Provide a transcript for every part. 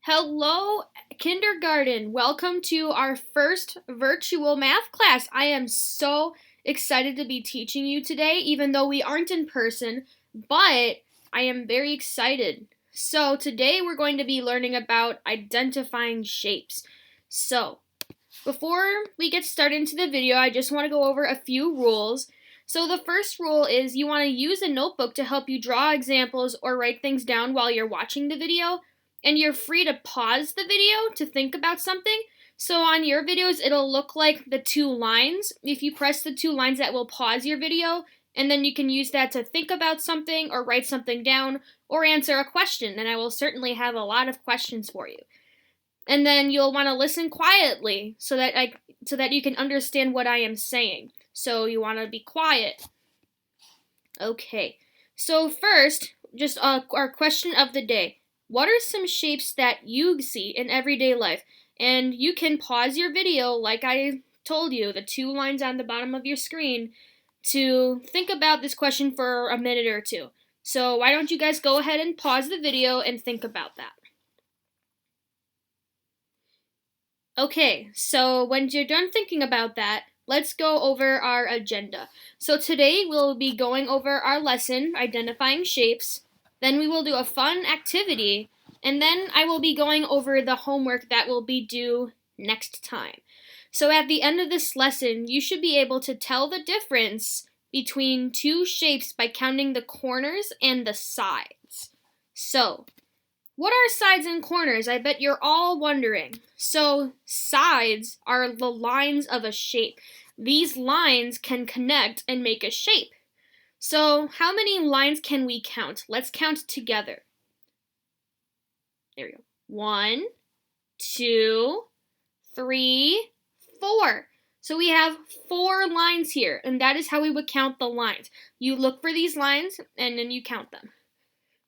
Hello, kindergarten. Welcome to our first virtual math class. I am so excited to be teaching you today, even though we aren't in person, but I am very excited. So, today we're going to be learning about identifying shapes. So, before we get started into the video, I just want to go over a few rules. So, the first rule is you want to use a notebook to help you draw examples or write things down while you're watching the video. And you're free to pause the video to think about something. So on your videos, it'll look like the two lines. If you press the two lines, that will pause your video, and then you can use that to think about something or write something down or answer a question, and I will certainly have a lot of questions for you. And then you'll want to listen quietly so that you can understand what I am saying. So you want to be quiet. Okay. So first, just our question of the day. What are some shapes that you see in everyday life? And you can pause your video, like I told you, the two lines on the bottom of your screen, to think about this question for a minute or two. So why don't you guys go ahead and pause the video and think about that. Okay, so when you're done thinking about that, let's go over our agenda. So today we'll be going over our lesson, identifying shapes. Then we will do a fun activity, and then I will be going over the homework that will be due next time. So at the end of this lesson, you should be able to tell the difference between two shapes by counting the corners and the sides. So, what are sides and corners? I bet you're all wondering. So, sides are the lines of a shape. These lines can connect and make a shape. So, how many lines can we count? Let's count together. There we go. 1, 2, 3, 4. So we have 4 lines here, and that is how we would count the lines. You look for these lines, and then you count them.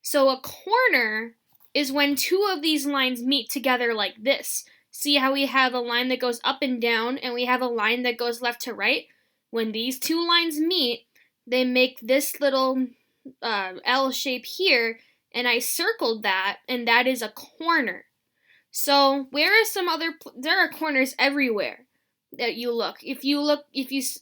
So a corner is when two of these lines meet together like this. See how we have a line that goes up and down, and we have a line that goes left to right? When these two lines meet, they make this little L shape here, and I circled that, and that is a corner. So where are some other? There are corners everywhere that you look. If you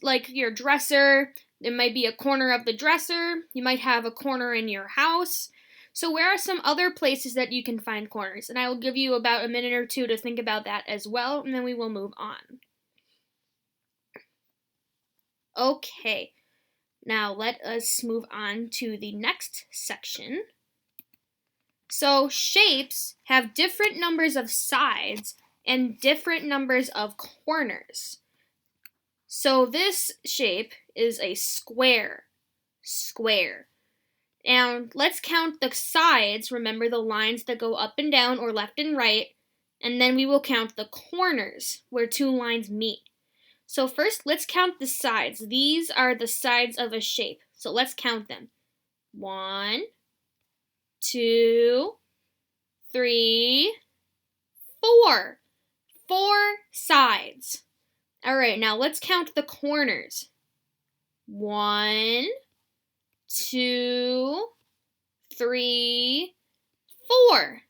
like your dresser, there might be a corner of the dresser. You might have a corner in your house. So where are some other places that you can find corners? And I will give you about a minute or two to think about that as well, and then we will move on. Okay. Now let us move on to the next section. So shapes have different numbers of sides and different numbers of corners. So this shape is a square. Square. And let's count the sides. Remember the lines that go up and down or left and right. And then we will count the corners where two lines meet. So first, let's count the sides. These are the sides of a shape. So let's count them. 1, 2, 3, 4. 4 sides. All right, now let's count the corners. 1, 2, 3, 4.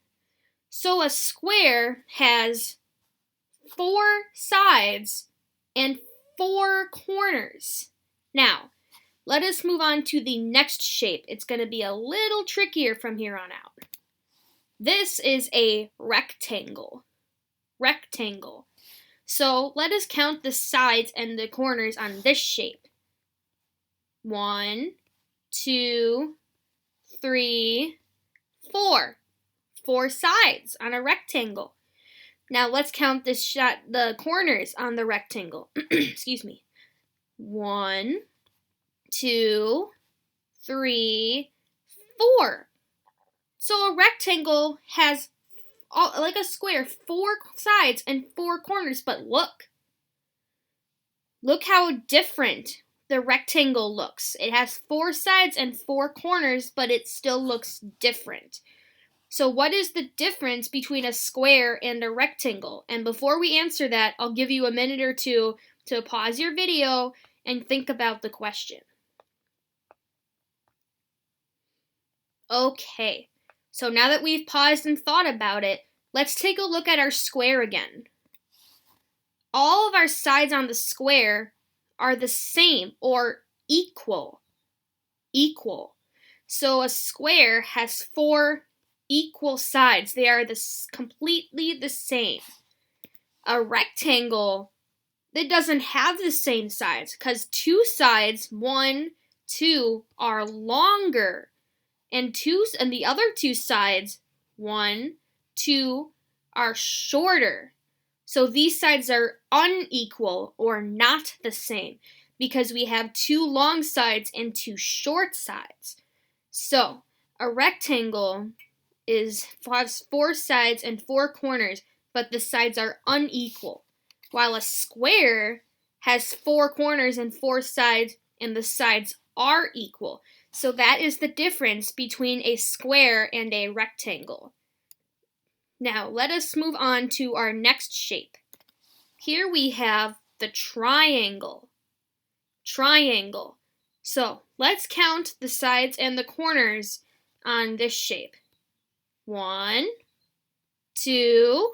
So a square has 4 sides and 4 corners. Now, let us move on to the next shape. It's going to be a little trickier from here on out. This is a rectangle. Rectangle. So let us count the sides and the corners on this shape. 1, 2, 3, 4. 4 sides on a rectangle. Now let's count the corners on the rectangle. Excuse me. 1, 2, 3, 4. So a rectangle has, like a square, 4 sides and 4 corners, but look. Look how different the rectangle looks. It has 4 sides and 4 corners, but it still looks different. So what is the difference between a square and a rectangle? And before we answer that, I'll give you a minute or two to pause your video and think about the question. Okay, so now that we've paused and thought about it, Let's take a look at our square again. All of our sides on the square are the same or equal. Equal. So a square has 4 equal sides. They are completely the same. A rectangle, it doesn't have the same sides because 2 sides, 1, 2, are longer, and the other 2 sides, 1, 2, are shorter. So these sides are unequal or not the same because we have 2 long sides and 2 short sides. So a rectangle has 4 sides and 4 corners, but the sides are unequal, while a square has 4 corners and 4 sides, and the sides are equal. So that is the difference between a square and a rectangle. Now let us move on to our next shape. Here we have the triangle. Triangle. So let's count the sides and the corners on this shape. 1, 2,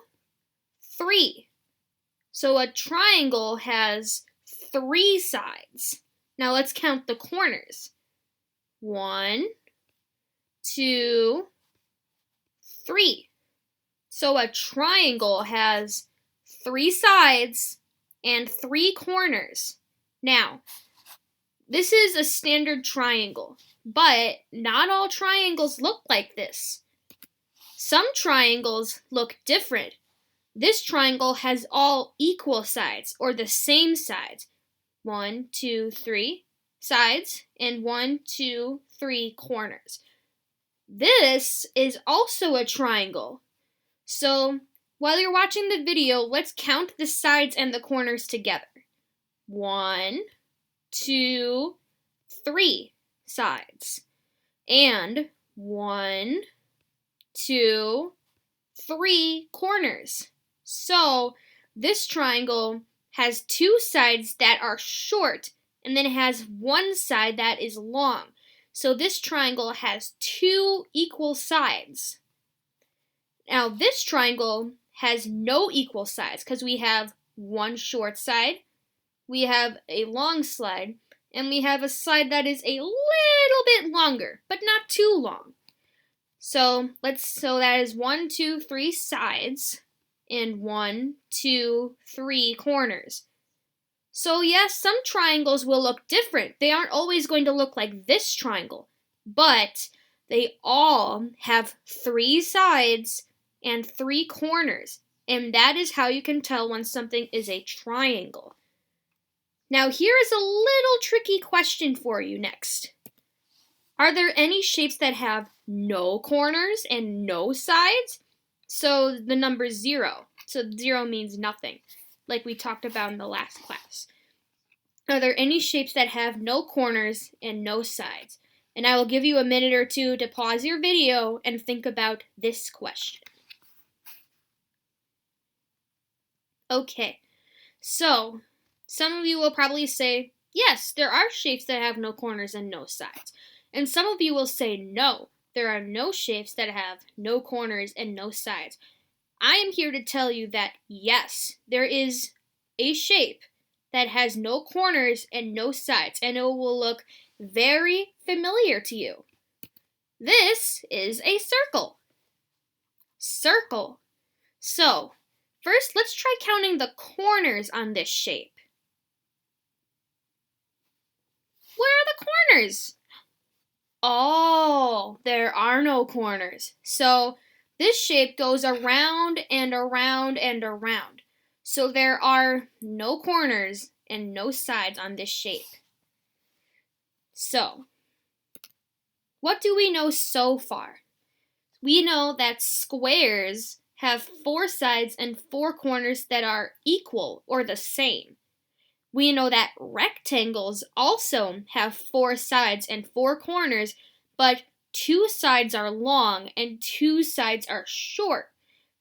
3. So a triangle has 3 sides. Now let's count the corners. 1, 2, 3. So a triangle has 3 sides and 3 corners. Now, this is a standard triangle, but not all triangles look like this. Some triangles look different. This triangle has all equal sides, or the same sides. 1, 2, 3 sides, and 1, 2, 3 corners. This is also a triangle. So, while you're watching the video, let's count the sides and the corners together. 1, 2, 3 sides. And 1, 2, 3 corners. So this triangle has 2 sides that are short, and then it has 1 side that is long. So this triangle has 2 equal sides. Now this triangle has no equal sides because we have 1 short side, we have a long side, and we have a side that is a little bit longer, but not too long. So that is 1, 2, 3 sides and 1, 2, 3 corners. So yes, some triangles will look different. They aren't always going to look like this triangle, but they all have 3 sides and 3 corners, and that is how you can tell when something is a triangle. Now here is a little tricky question for you next. Are there any shapes that have no corners and no sides? So the number 0. So 0 means nothing, like we talked about in the last class. Are there any shapes that have no corners and no sides? And I will give you a minute or two to pause your video and think about this question. Okay, so some of you will probably say, yes, there are shapes that have no corners and no sides. And some of you will say, no, there are no shapes that have no corners and no sides. I am here to tell you that, yes, there is a shape that has no corners and no sides, and it will look very familiar to you. This is a circle. Circle. So, first, let's try counting the corners on this shape. Where are the corners? Oh, there are no corners. So this shape goes around and around and around. So there are no corners and no sides on this shape. So, what do we know so far? We know that squares have 4 sides and 4 corners that are equal or the same. We know that rectangles also have 4 sides and 4 corners, but 2 sides are long and 2 sides are short.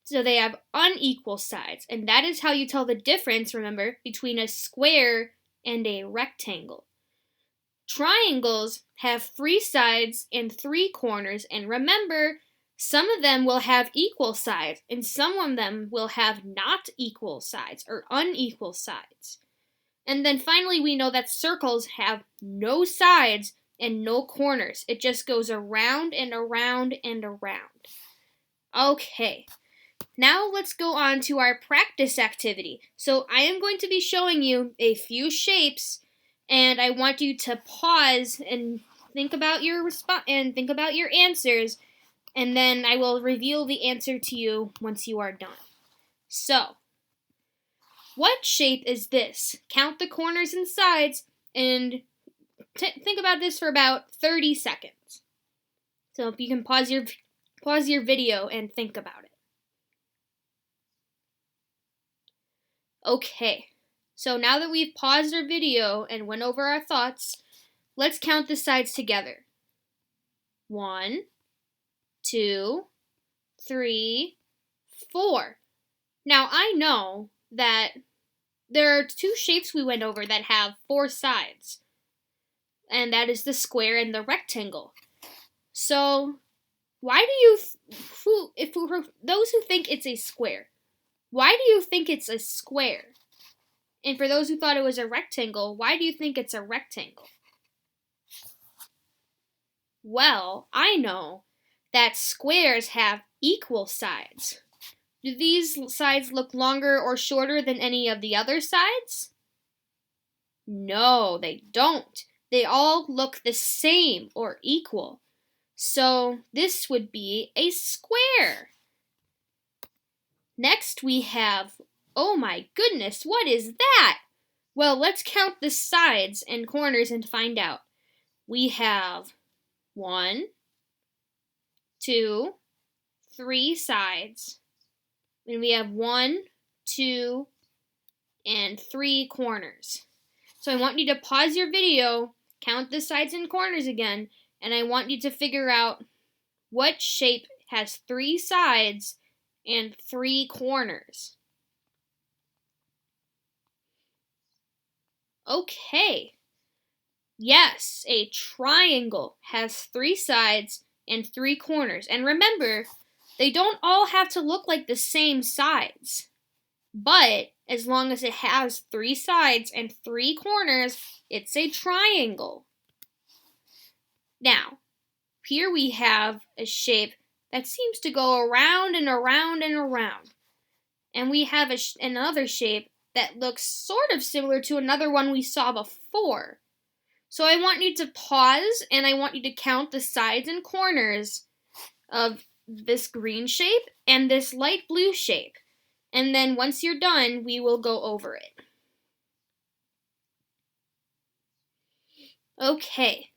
So they have unequal sides, and that is how you tell the difference, remember, between a square and a rectangle. Triangles have 3 sides and 3 corners, and remember, Some of them will have equal sides, and some of them will have not equal sides or unequal sides. And then finally, we know that circles have no sides and no corners. It just goes around and around and around. Okay, now let's go on to our practice activity. So I am going to be showing you a few shapes, and I want you to pause and think about your answers, and then I will reveal the answer to you once you are done. So, what shape is this? Count the corners and sides and think about this for about 30 seconds. So if you can pause your video and think about it. Okay, so now that we've paused our video and went over our thoughts, let's count the sides together. 1, 2, 3, 4. Now I know that there are 2 shapes we went over that have 4 sides, and that is the square and the rectangle. So why do you, for those who think it's a square, why do you think it's a square? And for those who thought it was a rectangle, why do you think it's a rectangle? Well, I know that squares have equal sides. Do these sides look longer or shorter than any of the other sides? No, they don't. They all look the same or equal. So this would be a square. Next we have, oh my goodness, what is that? Well, let's count the sides and corners and find out. We have 1, 2, 3 sides. And we have 1, 2, and 3 corners. So I want you to pause your video, count the sides and corners again, and I want you to figure out what shape has 3 sides and 3 corners. Okay. Yes, a triangle has 3 sides and 3 corners. And remember, they don't all have to look like the same sides. But as long as it has 3 sides and 3 corners, it's a triangle. Now, here we have a shape that seems to go around and around and around. And we have another shape that looks sort of similar to another one we saw before. So I want you to pause and I want you to count the sides and corners of this green shape and this light blue shape. And then once you're done, we will go over it. Okay,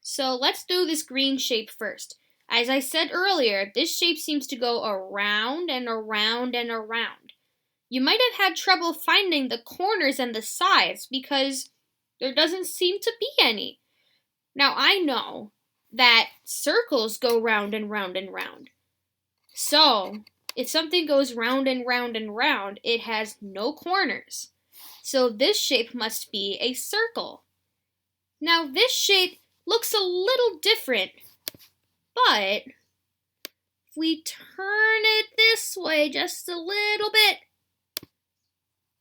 so let's do this green shape first. As I said earlier, this shape seems to go around and around and around. You might have had trouble finding the corners and the sides because there doesn't seem to be any. Now I know that circles go round and round and round. So, if something goes round and round and round, it has no corners. So this shape must be a circle. Now this shape looks a little different, but if we turn it this way just a little bit,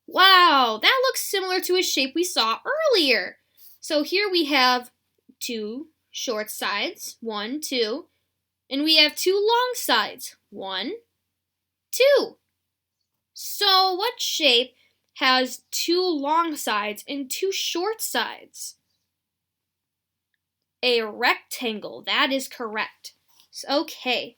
wow, that looks similar to a shape we saw earlier. So here we have 2 short sides, 1, 2, and we have 2 long sides, 1, 2. So what shape has 2 long sides and 2 short sides? A rectangle, that is correct. Okay.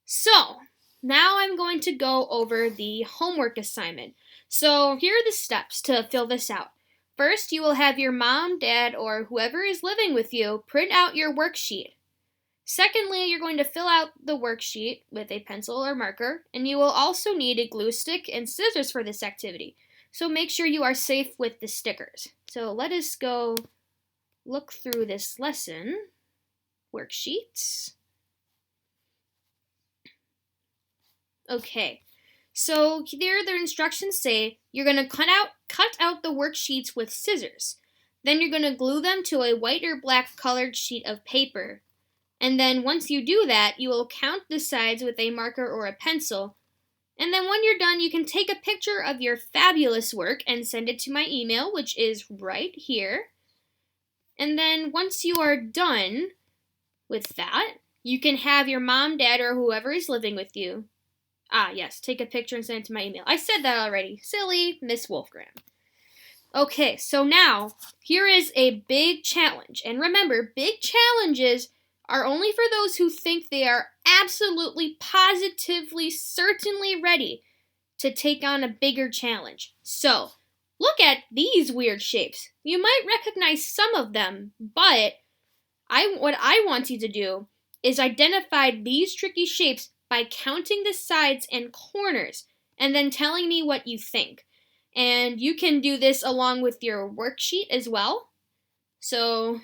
So, now I'm going to go over the homework assignment. So, here are the steps to fill this out. First, you will have your mom, dad, or whoever is living with you print out your worksheet. Secondly, you're going to fill out the worksheet with a pencil or marker, and you will also need a glue stick and scissors for this activity. So make sure you are safe with the stickers. So let us go look through this lesson worksheets. Okay, so here the instructions say you're going to cut out the worksheets with scissors. Then you're going to glue them to a white or black colored sheet of paper. And then once you do that, you will count the sides with a marker or a pencil. And then when you're done, you can take a picture of your fabulous work and send it to my email, which is right here. And then once you are done with that, you can have your mom, dad, or whoever is living with you. Yes, take a picture and send it to my email. I said that already. Silly Miss Wolfgram. Okay, so now, here is a big challenge. And remember, big challenges are only for those who think they are absolutely, positively, certainly ready to take on a bigger challenge. So, look at these weird shapes. You might recognize some of them, but what I want you to do is identify these tricky shapes by counting the sides and corners and then telling me what you think. And you can do this along with your worksheet as well. So,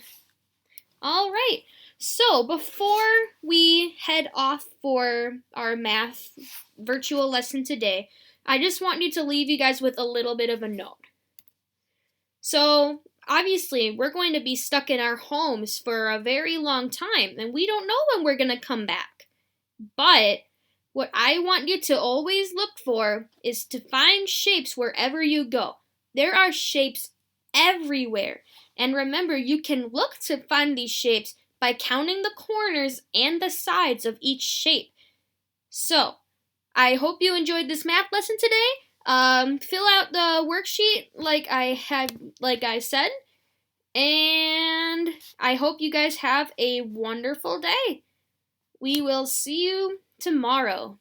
all right. So, before we head off for our math virtual lesson today, I just want you to leave you guys with a little bit of a note. So, obviously, we're going to be stuck in our homes for a very long time, and we don't know when we're going to come back. But what I want you to always look for is to find shapes wherever you go. There are shapes everywhere. And remember, you can look to find these shapes by counting the corners and the sides of each shape. So, I hope you enjoyed this math lesson today. Fill out the worksheet like I said. And I hope you guys have a wonderful day. We will see you tomorrow.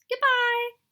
Goodbye.